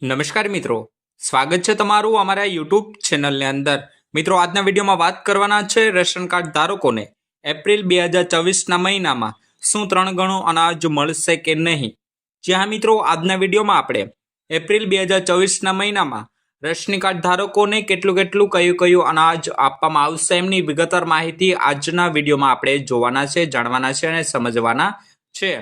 નમસ્કાર મિત્રો, સ્વાગત છે તમારું અમારા યુટ્યુબ ચેનલની અંદર। મિત્રો, આજના વિડીયોમાં વાત કરવાના છે રેશન કાર્ડ ધારકોને એપ્રિલ 2024ના મહિનામાં શું 3 ગણું અનાજ મળશે કે નહીં। જી હા મિત્રો, આજના વિડીયોમાં આપણે એપ્રિલ 2024ના મહિનામાં રેશન કાર્ડ ધારકોને કેટલું કયું અનાજ આપવામાં આવશે એમની વિગતવાર માહિતી આજના વિડીયોમાં આપણે જોવાના છે, જાણવાના છે અને સમજવાના છે।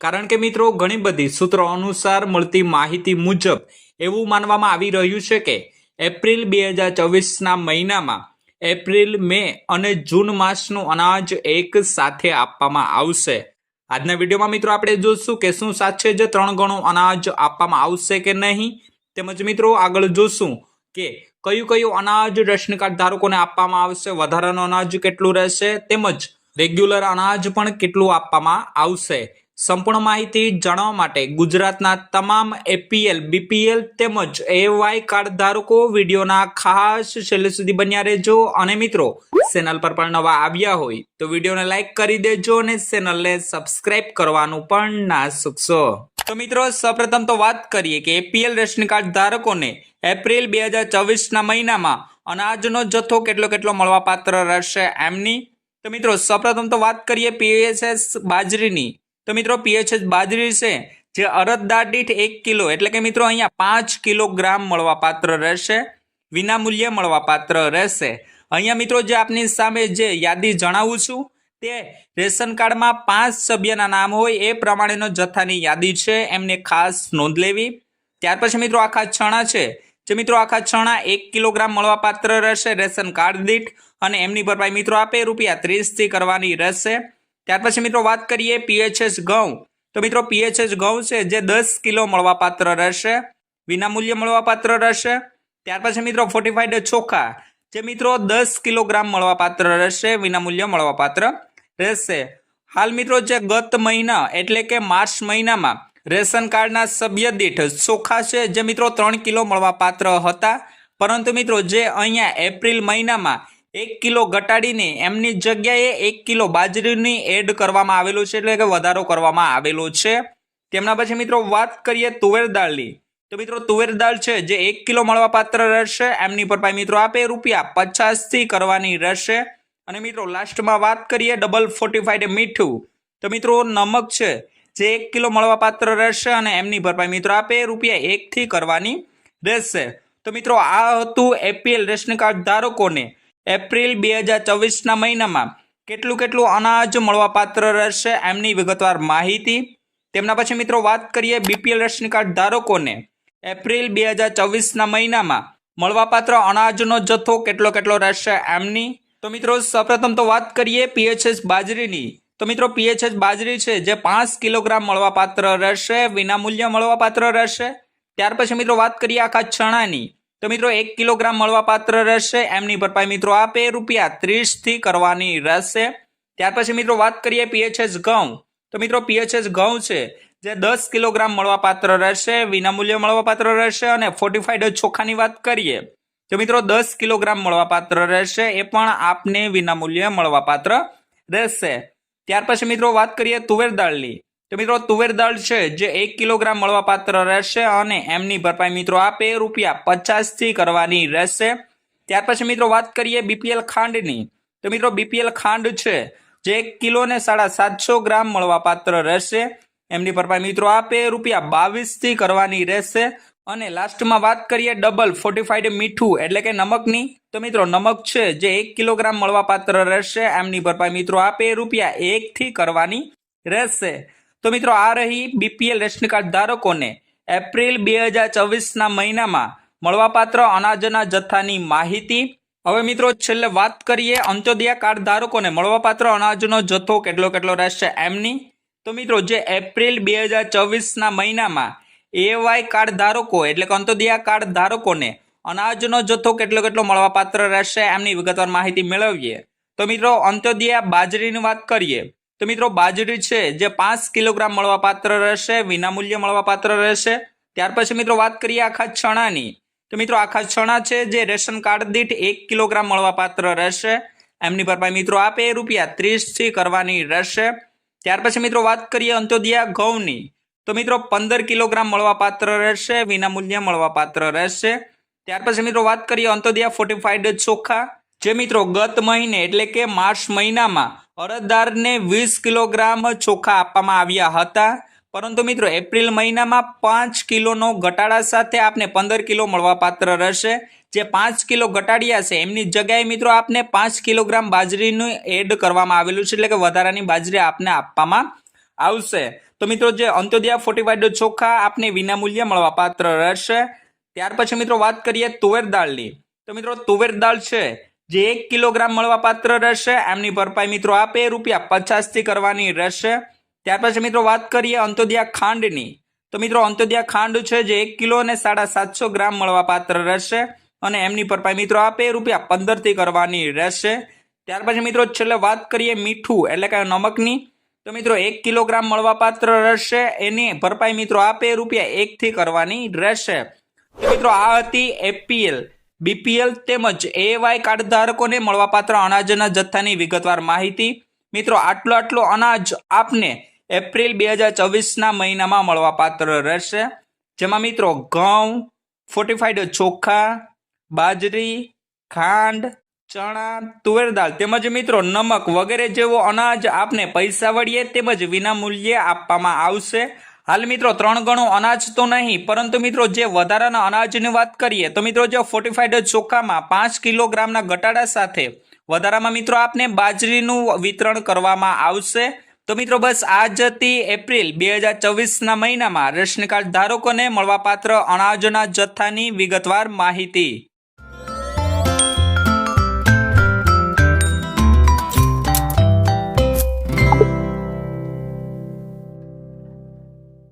કારણ કે મિત્રો, ઘણી બધી સૂત્રો અનુસાર મળતી માહિતી મુજબ એવું માનવામાં આવી રહ્યું છે કે એપ્રિલ 2024ના મહિનામાં એપ્રિલ, મે અને જૂન માસનું અનાજ એક સાથે આપવામાં આવશે। આજના વિડીયોમાં મિત્રો આપણે જોશું કે શું સાચે જ 3 ગણું અનાજ આપવામાં આવશે કે નહીં, તેમજ મિત્રો આગળ જોશું કે કયું અનાજ રેશન કાર્ડ ધારકોને આપવામાં આવશે, વધારાનું અનાજ કેટલું રહેશે, તેમજ રેગ્યુલર અનાજ પણ કેટલું આપવામાં આવશે। સંપૂર્ણ માહિતી જાણવા માટે ગુજરાતના તમામ એપીએલ, બીપીએલ તેમજ એવાય કાર્ડ ધારકો વિડીયોના ખાસ છેલ્લે સુધી બન્યા રહેજો। અને મિત્રો, ચેનલ પર પણ નવા આવ્યા હોય તો વિડીયોને લાઈક કરી દેજો અને ચેનલને સબસ્ક્રાઇબ કરવાનું પણ ના ચૂકશો। તો મિત્રો, સૌપ્રથમ તો વાત કરીએ કે એપીએલ રેશન કાર્ડ ધારકોને એપ્રિલ 2024ના મહિનામાં અનાજનો જથ્થો કેટલો મળવાપાત્ર રહેશે એમની। તો મિત્રો, સૌપ્રથમ તો વાત કરીએ પીએચએસ બાજરીની। તો મિત્રો, પીએચએસ બાજરી છે જે અડદ દીઠ 1 કિલો એટલે કે મિત્રો અહીંયા 5 કિલોગ્રામ મળવાપાત્ર રહેશે, વિનામૂલ્યે મળવાપાત્ર રહેશે। અહીંયા મિત્રો જે આપની સામે જે યાદી જણાવું છું તે રેશન કાર્ડમાં 5 સભ્યના નામ હોય એ પ્રમાણેનો જથ્થાની યાદી છે, એમને ખાસ નોંધ લેવી। ત્યાર પછી મિત્રો આખા ચણા છે જે મિત્રો આખા ચણા 1 કિલોગ્રામ મળવાપાત્ર રહેશે રેશન કાર્ડ દીઠ, અને એમની ભરપાઈ મિત્રો આપે ₹30 થી કરવાની રહેશે। ત્યાર પછી મિત્રો વાત કરીએ પીએચએસ ઘઉં। તો મિત્રો પીએચએસ ઘઉં છે જે 10 કિલો મળવાપાત્ર રહેશે, વિનામૂલ્ય મળવાપાત્ર રહેશે। ત્યાર પછી મિત્રો ફોર્ટિફાઈડ ચોખા જે મિત્રો 10 કિલોગ્રામ મળવાપાત્ર રહેશે, વિનામૂલ્ય મળવાપાત્ર રહેશે। હાલ મિત્રો જે ગત મહિના એટલે કે માર્ચ મહિનામાં રેશન કાર્ડના સભ્ય દીઠ ચોખા છે જે મિત્રો 3 કિલો મળવાપાત્ર હતા, પરંતુ મિત્રો જે અહીંયા એપ્રિલ મહિનામાં 1 કિલો ઘટાડીને એમની જગ્યાએ 1 કિલો બાજરીની એડ કરવામાં આવેલું છે, એટલે કે વધારો કરવામાં આવેલો છે। તેમના પછી મિત્રો વાત કરીએ તુવેર દાળની। તો મિત્રો તુવેર દાળ છે જે 1 કિલો મળવાપાત્ર રહેશે, એમની ભરપાઈ મિત્રો આપે ₹50 થી કરવાની રહેશે। અને મિત્રો લાસ્ટમાં વાત કરીએ ડબલ ફોર્ટિફાઈડ મીઠું। તો મિત્રો નમક છે જે 1 કિલો મળવાપાત્ર રહેશે અને એમની ભરપાઈ મિત્રો આપે ₹1 થી કરવાની રહેશે। તો મિત્રો આ હતું એપીએલ રેશન કાર્ડ ધારકોને એપ્રિલ 2024ના મહિનામાં કેટલું અનાજ મળવાપાત્ર રહેશે એમની વિગતવાર માહિતી। તેમના પછી મિત્રો વાત કરીએ બીપીએલ રેશન કાર્ડ ધારકોને એપ્રિલ 2024ના મહિનામાં મળવાપાત્ર અનાજનો જથ્થો કેટલો રહેશે એમની। તો મિત્રો સૌપ્રથમ તો વાત કરીએ પીએચએસ બાજરીની। તો મિત્રો પીએચએસ બાજરી છે જે 5 કિલોગ્રામ મળવાપાત્ર રહેશે, વિનામૂલ્ય મળવાપાત્ર રહેશે। ત્યાર પછી મિત્રો વાત કરીએ આખા ચણાની। તો મિત્રો 1 કિલોગ્રામ મળવાપાત્ર રહેશે, એમની ભરપાઈ મિત્રો આપે ₹30 થી કરવાની રહેશે। ત્યાર પછી મિત્રો વાત કરીએ પીએચએસ ઘઉં। તો મિત્રો પીએચએસ ઘઉં છે જે 10 કિલોગ્રામ મળવાપાત્ર રહેશે, વિનામૂલ્ય મળવાપાત્ર રહેશે। અને ફોર્ટિફાઈડ ચોખાની વાત કરીએ તો મિત્રો 10 કિલોગ્રામ મળવાપાત્ર રહેશે, એ પણ આપને વિનામૂલ્ય મળવાપાત્ર રહેશે। ત્યાર પછી મિત્રો વાત કરીએ તુવેર દાળની। તો મિત્રો તુવેર દાળ છે જે 1 કિલોગ્રામ મળવાપાત્ર રહેશે અને એમની ભરપાઈ મિત્રો આપે ₹50 થી કરવાની રહેશે। ત્યાર પછી મિત્રો વાત કરીએ બીપીએલ ખાંડની। તો મિત્રો બીપીએલ ખાંડ છે જે 1 કિલો ને 750 ગ્રામ મળવાપાત્ર રહેશે, એમની ભરપાઈ મિત્રો આપે ₹22 થી કરવાની રહેશે। અને લાસ્ટમાં વાત કરીએ ડબલ ફોર્ટિફાઈડ મીઠું એટલે કે નમકની। તો મિત્રો નમક છે જે 1 કિલોગ્રામ મળવાપાત્ર રહેશે, એમની ભરપાઈ મિત્રો આપે ₹1 થી કરવાની રહેશે। તો મિત્રો આ રહી બીપીએલ રેશન કાર્ડ ધારકોને એપ્રિલ 2024ના મહિનામાં મળવાપાત્ર અનાજના જથ્થાની માહિતી। હવે મિત્રો છેલ્લે વાત કરીએ અંત્યોદય કાર્ડ ધારકોને મળવાપાત્ર અનાજનો જથ્થો કેટલો રહેશે એમની। તો મિત્રો જે એપ્રિલ 2024ના મહિનામાં એવાય કાર્ડ ધારકો એટલે કે અંત્યોદય કાર્ડ ધારકોને અનાજનો જથ્થો કેટલો મળવાપાત્ર રહેશે એમની વિગતવાર માહિતી મેળવીએ। તો મિત્રો અંત્યોદય બાજરીની વાત કરીએ તો મિત્રો બાજરી છે જે 5 કિલોગ્રામ મળવાપાત્ર રહેશે, વિનામૂલ્ય મળવાપાત્ર રહેશે। ત્યાર પછી મિત્રો વાત કરીએ આખા ચણાની। તો મિત્રો આખા ચણા છે જે રેશન કાર્ડ દીઠ 1 કિલોગ્રામ મળવાપાત્ર રહેશે, એમની ભરપાઈ મિત્રો આપે ₹30 થી કરવાની રહેશે। ત્યાર પછી મિત્રો વાત કરીએ અંત્યોદય ઘઉંની। તો મિત્રો 15 કિલોગ્રામ મળવાપાત્ર રહેશે, વિનામૂલ્યે મળવાપાત્ર રહેશે. ત્યાર પછી મિત્રો વાત કરીએ અંત્યોદય ફોર્ટિફાઈડ ચોખા, જે મિત્રો ગત મહિને એટલે કે માર્ચ મહિનામાં અરજદારને 20 કિલોગ્રામ ચોખા આપવામાં આવ્યા હતા, પરંતુ મિત્રો એપ્રિલ મહિનામાં 5 કિલોનો ઘટાડા સાથે આપને 15 કિલો મળવાપાત્ર રહેશે. જે 5 કિલો ઘટાડ્યા છે એમની જગ્યાએ મિત્રો આપને 5 કિલોગ્રામ બાજરીનું એડ કરવામાં આવેલું છે, એટલે કે વધારાની બાજરી આપને આપવામાં આવશે. તો મિત્રો જે અંત્યોદય ફોર્ટિફાઈડ ચોખા આપને વિનામૂલ્યે મળવાપાત્ર રહેશે. ત્યાર પછી મિત્રો વાત કરીએ તુવેર દાળની, તો મિત્રો તુવેર દાળ છે જે 1 કિલોગ્રામ મળવાપાત્ર રહેશે, એમની ભરપાઈ મિત્રો આપે ₹50 થી કરવાની રહેશે. ત્યાર પછી મિત્રો વાત કરીએ અંત્યોદય ખાંડની, તો મિત્રો અંત્યોદય ખાંડ છે જે 1 કિલો અને 750 ગ્રામ મળવાપાત્ર રહેશે, અને એમની ભરપાઈ મિત્રો આપે ₹15 થી કરવાની રહેશે. ત્યાર પછી મિત્રો છેલ્લે વાત કરીએ મીઠું એટલે કે નમકની, તો મિત્રો 1 કિલોગ્રામ મળવાપાત્ર રહેશે, એની ભરપાઈ મિત્રો આપે ₹1 થી કરવાની રહેશે. તો મિત્રો આ હતી એપીએલ, બીપીએલ તેમજ એવાય કાર્ડ ધારકોને મળવાપાત્ર અનાજના જથ્થાની વિગતવાર માહિતી. મિત્રો આટલો અનાજ આપને એપ્રિલ 2024ના મહિનામાં મળવાપાત્ર રહેશે, જેમાં મિત્રો ઘઉં, ફોર્ટિફાઈડ ચોખા, બાજરી, ખાંડ, ચણા, તુવેર દાળ તેમજ મિત્રો નમક વગેરે જેવો અનાજ આપને પૈસા વળીએ તેમજ વિનામૂલ્યે આપવામાં આવશે. હાલ મિત્રો 3 ગણું અનાજ તો નહીં, પરંતુ મિત્રો જે વધારાના અનાજની વાત કરીએ તો મિત્રો જે ફોર્ટિફાઈડ ચોખામાં 5 કિલોગ્રામના ઘટાડા સાથે વધારામાં મિત્રો આપને બાજરીનું વિતરણ કરવામાં આવશે. તો મિત્રો બસ આ જ હતી એપ્રિલ 2024ના મહિનામાં રેશન કાર્ડ ધારકોને મળવાપાત્ર અનાજના જથ્થાની વિગતવાર માહિતી.